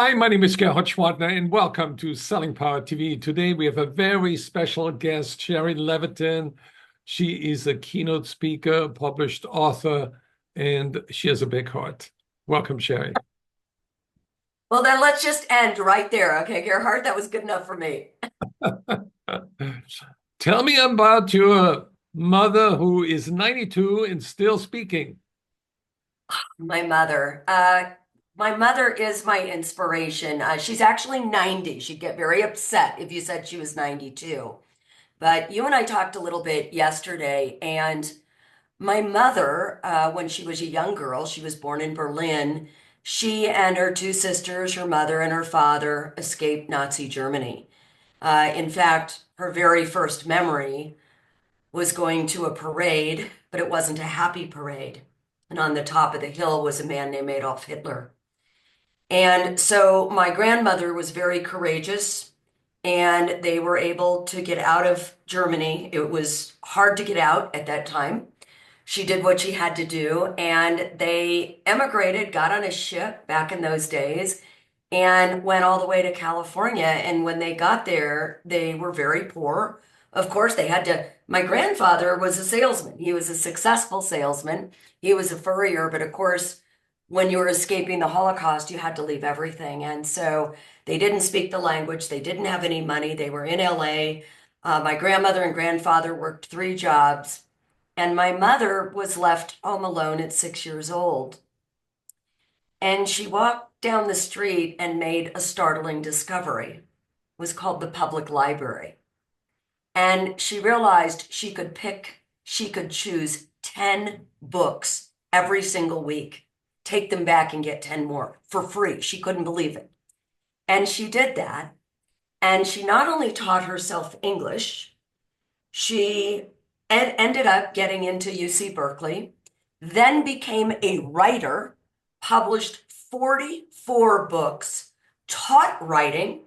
Hi, my name is Gerhard Schwartner, and welcome to Selling Power TV. Today, we have a very special guest, Sherry Levitin. She is a keynote speaker, published author, and she has a big heart. Welcome, Sherry. Well, then let's just end right there. Okay, Gerhard, that was good enough for me. Tell me about your mother who is 92 and still speaking. My mother. My mother is my inspiration. She's actually 90. She'd get very upset if you said she was 92. But you and I talked a little bit yesterday, and my mother, when she was a young girl, she was born in Berlin. She and her two sisters, her mother and her father, escaped Nazi Germany. In fact, her very first memory was going to a parade, but it wasn't a happy parade. And on the top of the hill was a man named Adolf Hitler. And so my grandmother was very courageous, and they were able to get out of Germany. It was hard to get out at that time. She did what she had to do, and they emigrated, got on a ship back in those days, and went all the way to California. And when they got there, they were very poor. Of course, they had to. My grandfather was a salesman. He was a successful salesman. He was a furrier, but of course, when you were escaping the Holocaust, you had to leave everything. And so they didn't speak the language. They didn't have any money. They were in LA. My grandmother and grandfather worked three jobs, and my mother was left home alone at 6 years old. And she walked down the street and made a startling discovery. It was called the public library. And she realized she could choose 10 books every single week, take them back and get 10 more for free. She couldn't believe it. And she did that. And she not only taught herself English, she ended up getting into UC Berkeley, then became a writer, published 44 books, taught writing,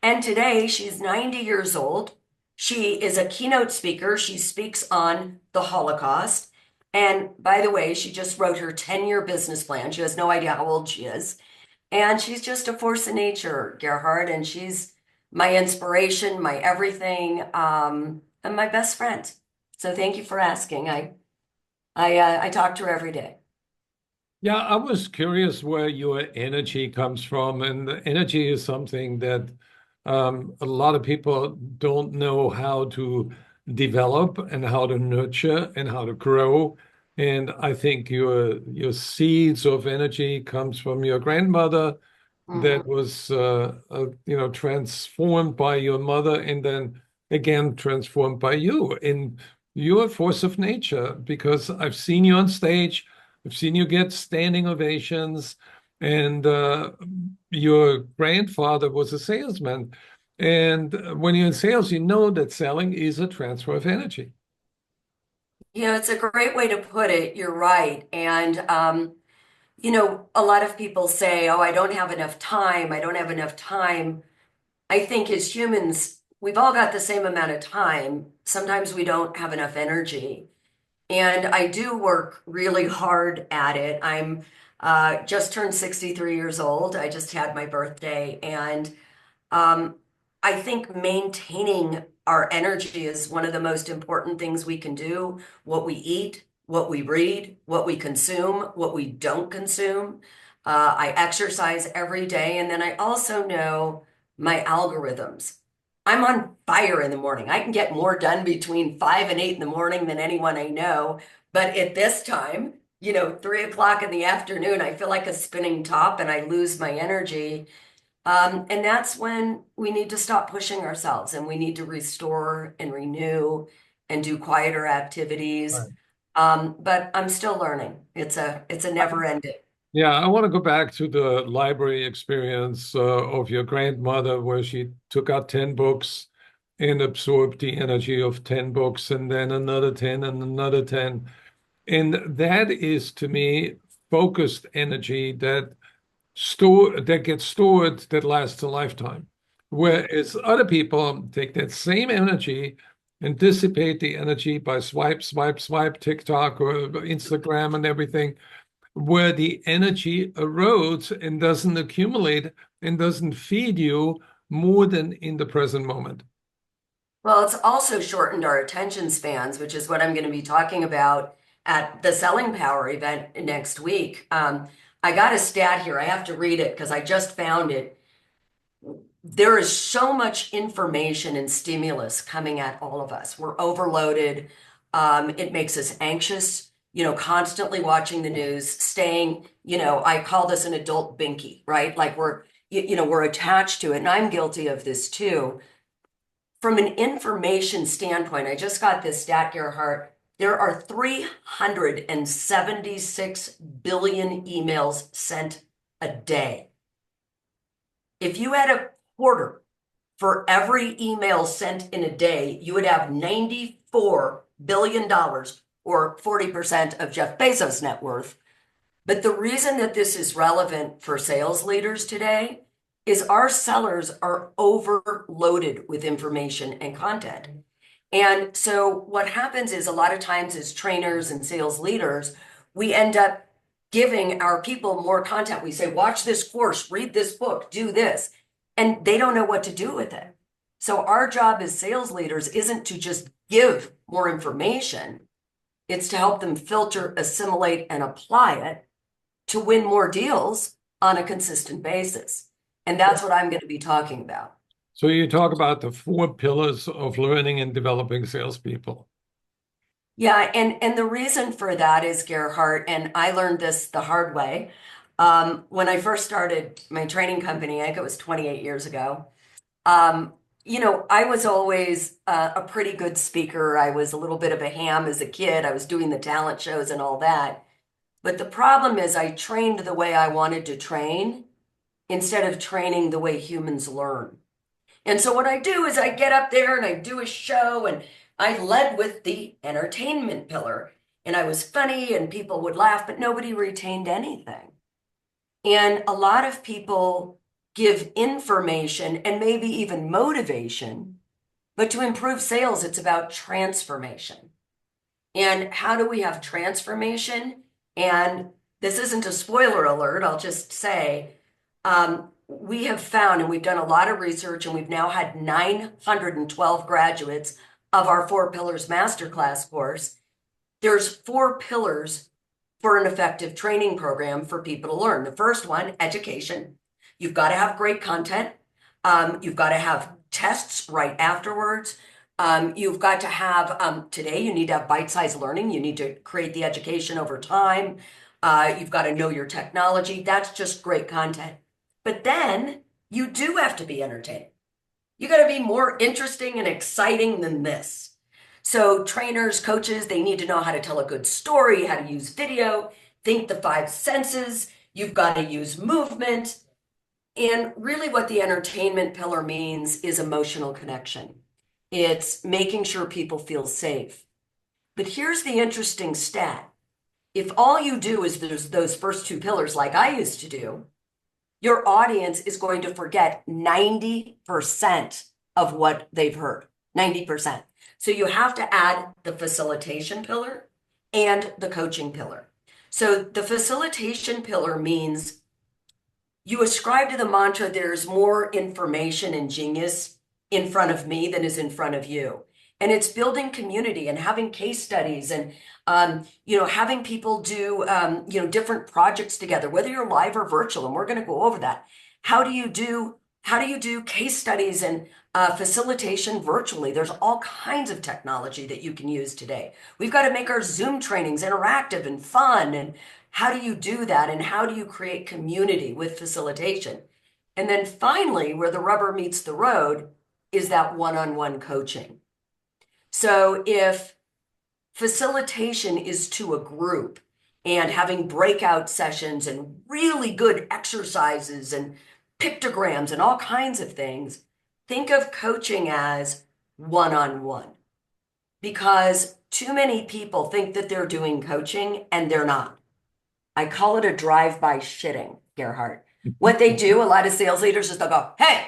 and today she's 90 years old. She is a keynote speaker. She speaks on the Holocaust. And by the way, she just wrote her 10-year business plan. She has no idea how old she is. And she's just a force of nature, Gerhard, and she's my inspiration, my everything, and my best friend. So thank you for asking. I talk to her every day. Yeah, I was curious where your energy comes from, and the energy is something that a lot of people don't know how to develop and how to nurture and how to grow. And I think your seeds of energy comes from your grandmother that Mhm. was transformed by your mother and then again transformed by you. And you're a force of nature because I've seen you on stage. I've seen you get standing ovations, and your grandfather was a salesman. And when you're in sales, you know that selling is a transfer of energy. It's a great way to put it. You're right. And, a lot of people say, oh, I don't have enough time. I don't have enough time. I think as humans, we've all got the same amount of time. Sometimes we don't have enough energy. And I do work really hard at it. I'm just turned 63 years old. I just had my birthday. And um, I think maintaining our energy is one of the most important things we can do. What we eat, what we read, what we consume, what we don't consume. I exercise every day. And then I also know my algorithms. I'm on fire in the morning. I can get more done between 5 and 8 in the morning than anyone I know. But at this time, 3 o'clock in the afternoon, I feel like a spinning top and I lose my energy. And that's when we need to stop pushing ourselves and we need to restore and renew and do quieter activities. Right. But I'm still learning. It's a never ending. Yeah, I want to go back to the library experience of your grandmother, where she took out 10 books and absorbed the energy of 10 books, and then another 10 and another 10. And that is, to me, focused energy that gets stored, that lasts a lifetime. Whereas other people take that same energy and dissipate the energy by swipe, swipe, swipe, TikTok or Instagram and everything, where the energy erodes and doesn't accumulate and doesn't feed you more than in the present moment. Well, it's also shortened our attention spans, which is what I'm going to be talking about at the Selling Power event next week. I got a stat here. I have to read it because I just found it. There is so much information and stimulus coming at all of us. We're overloaded. It makes us anxious, constantly watching the news, staying, I call this an adult binky, right? Like we're attached to it. And I'm guilty of this too. From an information standpoint, I just got this stat, Gerhard. There are 376 billion emails sent a day. If you had a quarter for every email sent in a day, you would have $94 billion or 40% of Jeff Bezos' net worth. But the reason that this is relevant for sales leaders today is our sellers are overloaded with information and content. And so what happens is a lot of times as trainers and sales leaders, we end up giving our people more content. We say, watch this course, read this book, do this, and they don't know what to do with it. So our job as sales leaders isn't to just give more information. It's to help them filter, assimilate, and apply it to win more deals on a consistent basis. And that's what I'm going to be talking about. So you talk about the 4 pillars of learning and developing salespeople. Yeah, and the reason for that is, Gerhard, and I learned this the hard way. When I first started my training company, I think it was 28 years ago. I was always a pretty good speaker. I was a little bit of a ham as a kid. I was doing the talent shows and all that. But the problem is I trained the way I wanted to train instead of training the way humans learn. And so what I do is I get up there and I do a show, and I led with the entertainment pillar, and I was funny and people would laugh, but nobody retained anything. And a lot of people give information and maybe even motivation, but to improve sales, it's about transformation. And how do we have transformation? And this isn't a spoiler alert, I'll just say, we have found, and we've done a lot of research, and we've now had 912 graduates of our 4 Pillars Masterclass course. There's 4 pillars for an effective training program for people to learn. The first one, education. You've got to have great content. You've got to have tests right afterwards. You've got to have, today you need to have bite-sized learning. You need to create the education over time. You've got to know your technology. That's just great content. But then you do have to be entertaining. You got to be more interesting and exciting than this. So trainers, coaches, they need to know how to tell a good story, how to use video, think the 5 senses. You've got to use movement. And really what the entertainment pillar means is emotional connection. It's making sure people feel safe. But here's the interesting stat. If all you do is those first 2 pillars like I used to do, your audience is going to forget 90% of what they've heard, 90%. So you have to add the facilitation pillar and the coaching pillar. So the facilitation pillar means you ascribe to the mantra, there's more information and genius in front of me than is in front of you. And it's building community and having case studies and, having people do, different projects together, whether you're live or virtual. And we're going to go over that. How do you do case studies and facilitation virtually? There's all kinds of technology that you can use today. We've got to make our Zoom trainings interactive and fun. And how do you do that? And how do you create community with facilitation? And then finally, where the rubber meets the road is that one-on-one coaching. So if facilitation is to a group and having breakout sessions and really good exercises and pictograms and all kinds of things, think of coaching as one-on-one, because too many people think that they're doing coaching and they're not. I call it a drive-by shitting, Gerhard. What they do, a lot of sales leaders, is they'll go, hey,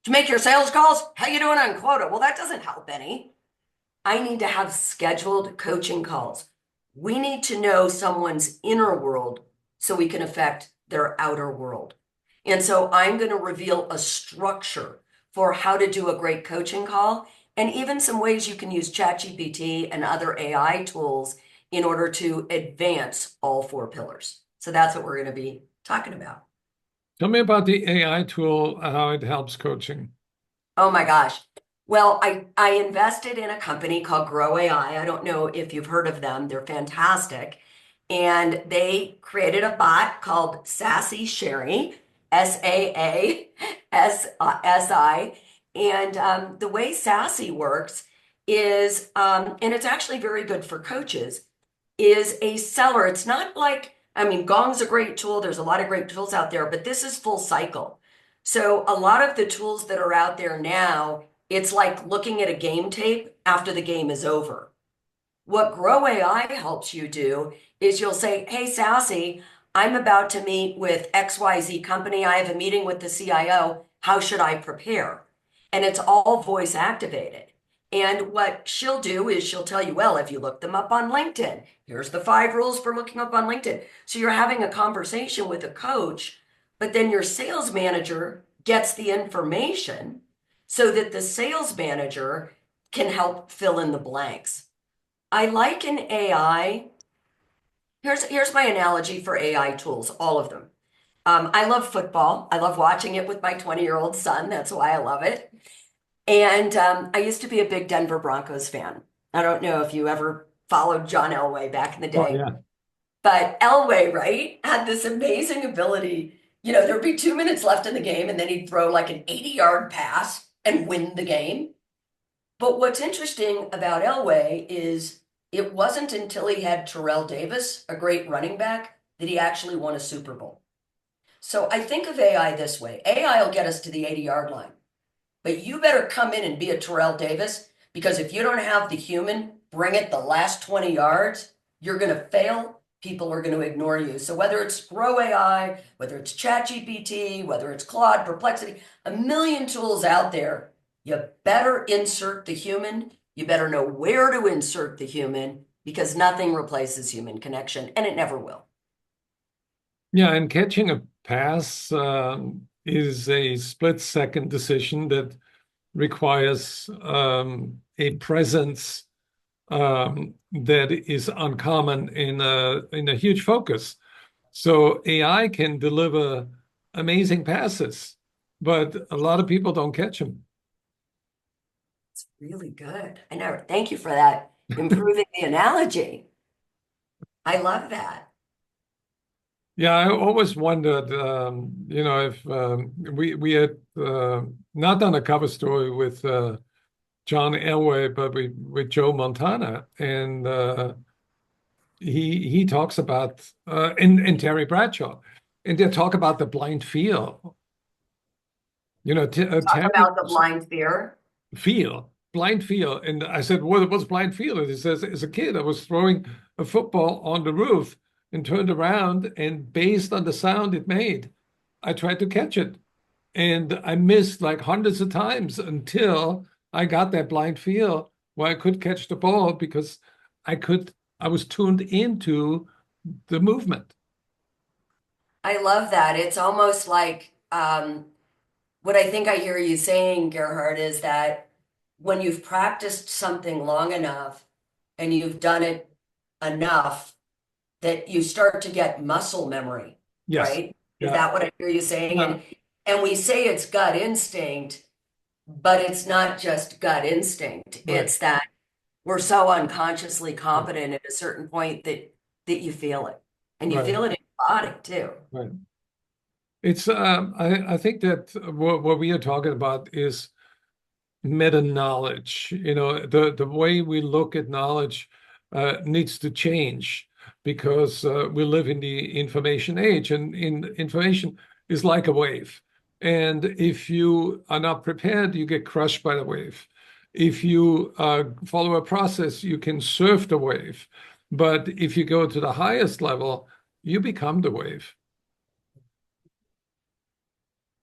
to make your sales calls, how you doing on quota? Well, that doesn't help any. I need to have scheduled coaching calls. We need to know someone's inner world so we can affect their outer world. And so I'm going to reveal a structure for how to do a great coaching call and even some ways you can use ChatGPT and other AI tools in order to advance all four pillars. So that's what we're going to be talking about. Tell me about the AI tool, how it helps coaching. Oh my gosh. Well, I invested in a company called Grow AI. I don't know if you've heard of them. They're fantastic. And they created a bot called Sassy Sherry, SAASI. And the way Sassy works is, and it's actually very good for coaches, is a seller. It's not like, I mean, Gong's a great tool. There's a lot of great tools out there, but this is full cycle. So a lot of the tools that are out there now, it's like looking at a game tape after the game is over. What Grow AI helps you do is you'll say, hey, Sassy, I'm about to meet with XYZ company. I have a meeting with the CIO. How should I prepare? And it's all voice activated. And what she'll do is she'll tell you, well, if you look them up on LinkedIn, here's the 5 rules for looking up on LinkedIn. So you're having a conversation with a coach, but then your sales manager gets the information so that the sales manager can help fill in the blanks. I liken AI. Here's my analogy for AI tools, all of them. I love football. I love watching it with my 20-year-old son. That's why I love it. And I used to be a big Denver Broncos fan. I don't know if you ever followed John Elway back in the Oh, day, yeah. but Elway, right, had this amazing ability. There'd be 2 minutes left in the game, and then he'd throw like an 80-yard pass and win the game. But what's interesting about Elway is it wasn't until he had Terrell Davis, a great running back, that he actually won a Super Bowl. So I think of AI this way. AI will get us to the 80-yard line, but you better come in and be a Terrell Davis, because if you don't have the human bring it the last 20 yards, you're going to fail. People are going to ignore you. So whether it's Grow AI, whether it's ChatGPT, whether it's Claude, Perplexity, a million tools out there, you better insert the human. You better know where to insert the human, because nothing replaces human connection, and it never will. Yeah, and catching a pass is a split-second decision that requires a presence that is uncommon in a huge focus. So AI can deliver amazing passes, but a lot of people don't catch them. It's really good. I know. Thank you for that. Improving the analogy. I love that. Yeah, I always wondered, if we had not done a cover story with John Elway, but with Joe Montana, and he talks about and Terry Bradshaw, and they talk about the blind feel. Talk Terry about the blind fear. blind feel, and I said, what's blind feel? And he says, as a kid, I was throwing a football on the roof and turned around, and based on the sound it made, I tried to catch it, and I missed like hundreds of times until I got that blind feel where I could catch the ball because I was tuned into the movement. I love that. It's almost like what I think I hear you saying, Gerhard, is that when you've practiced something long enough and you've done it enough, that you start to get muscle memory, Yes. right? Is Yeah. that what I hear you saying? Uh, And we say it's gut instinct, but it's not just gut instinct. right. It's that we're so unconsciously competent at a certain point that you feel it. And you Right. feel it in your body too. Right. It's I think that what we are talking about is meta knowledge. The way we look at knowledge needs to change because we live in the information age, and information is like a wave. And if you are not prepared, you get crushed by the wave. If you follow a process, you can surf the wave. But if you go to the highest level, you become the wave.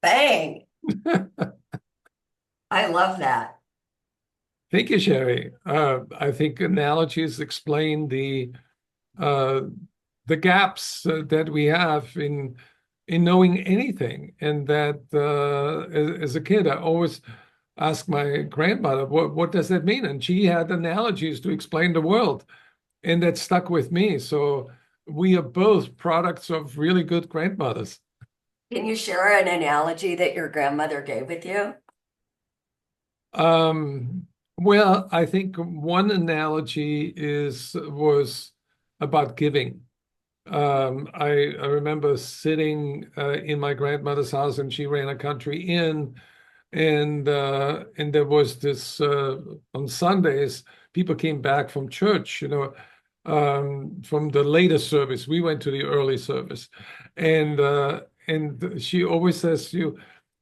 Bang. I love that. Thank you, Sherry. I think analogies explain uh, the gaps that we have in knowing anything. And that as a kid, I always asked my grandmother, what does that mean? And she had analogies to explain the world, and that stuck with me. So we are both products of really good grandmothers. Can you share an analogy that your grandmother gave with you? Um, well, I think one analogy was about giving. I remember sitting in my grandmother's house, and she ran a country inn, and there was this on Sundays, people came back from church, from the later service. We went to the early service, and she always says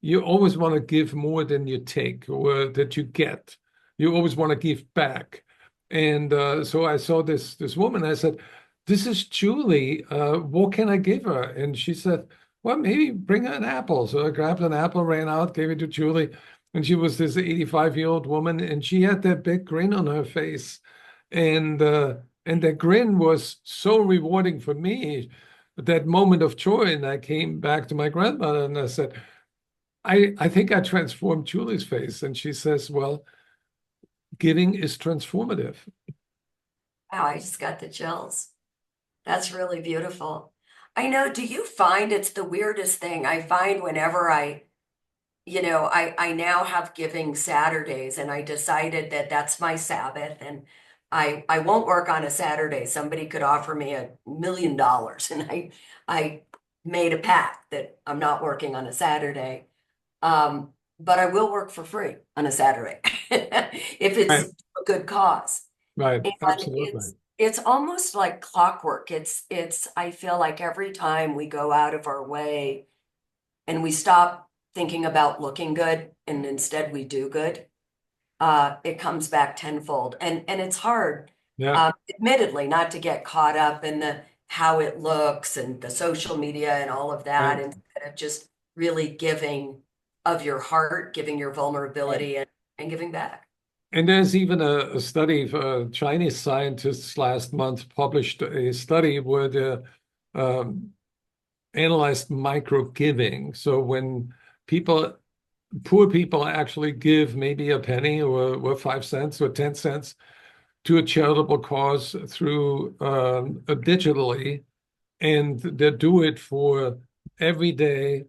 you always want to give more than you take or that you get. You always want to give back. And so I saw this woman. I said, "This is Julie. What can I give her?" And she said, "Well, maybe bring her an apple." So I grabbed an apple, ran out, gave it to Julie. And she was this 85-year-old woman, and she had that big grin on her face. And that grin was so rewarding for me, that moment of joy. And I came back to my grandmother and I said, I think I transformed Julie's face. And she says, "Well, giving is transformative." Wow, I just got the chills. That's really beautiful. I know, do you find it's the weirdest thing? I find whenever I now have giving Saturdays and I decided that that's my Sabbath and I won't work on a Saturday. Somebody could offer me $1 million and I made a pact that I'm not working on a Saturday. But I will work for free on a Saturday if it's Right, a good cause. right, And absolutely. it's almost like clockwork. It's I feel like every time we go out of our way and we stop thinking about looking good and instead we do good, it comes back tenfold. And it's hard, Yeah. admittedly, not to get caught up in the how it looks and the social media and all of that, Right. instead of just really giving of your heart, giving your vulnerability and giving back. And there's even a study, Chinese scientists last month published a study where they um, analyzed micro giving. So when people, poor people actually give maybe a penny or 5 cents or 10 cents to a charitable cause through digitally, and they do it for every day,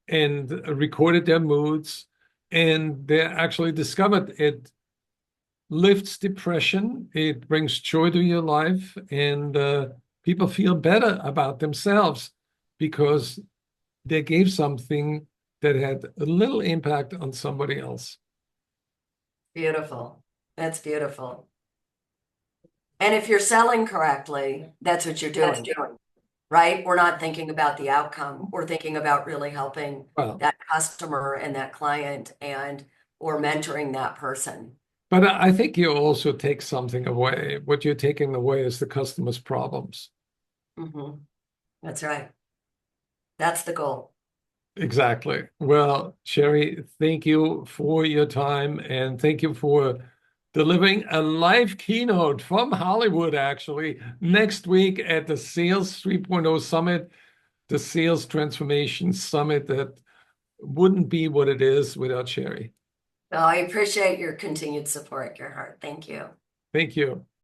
and recorded their moods, and they actually discovered it lifts depression, it brings joy to your life, and people feel better about themselves because they gave something that had a little impact on somebody else. Beautiful. That's beautiful. And if you're selling correctly, that's what you're doing, right? We're not thinking about the outcome. We're thinking about really helping Well, that customer and that client and or mentoring that person. but I think you also take something away. What you're taking away is the customer's problems. Hmm. That's right. That's the goal. Exactly. Well, Sherry, thank you for your time and thank you for delivering a live keynote from Hollywood, actually, next week at the Sales 3.0 Summit, the Sales Transformation Summit that wouldn't be what it is without Sherry. Well, I appreciate your continued support, Gerhard. Thank you. Thank you.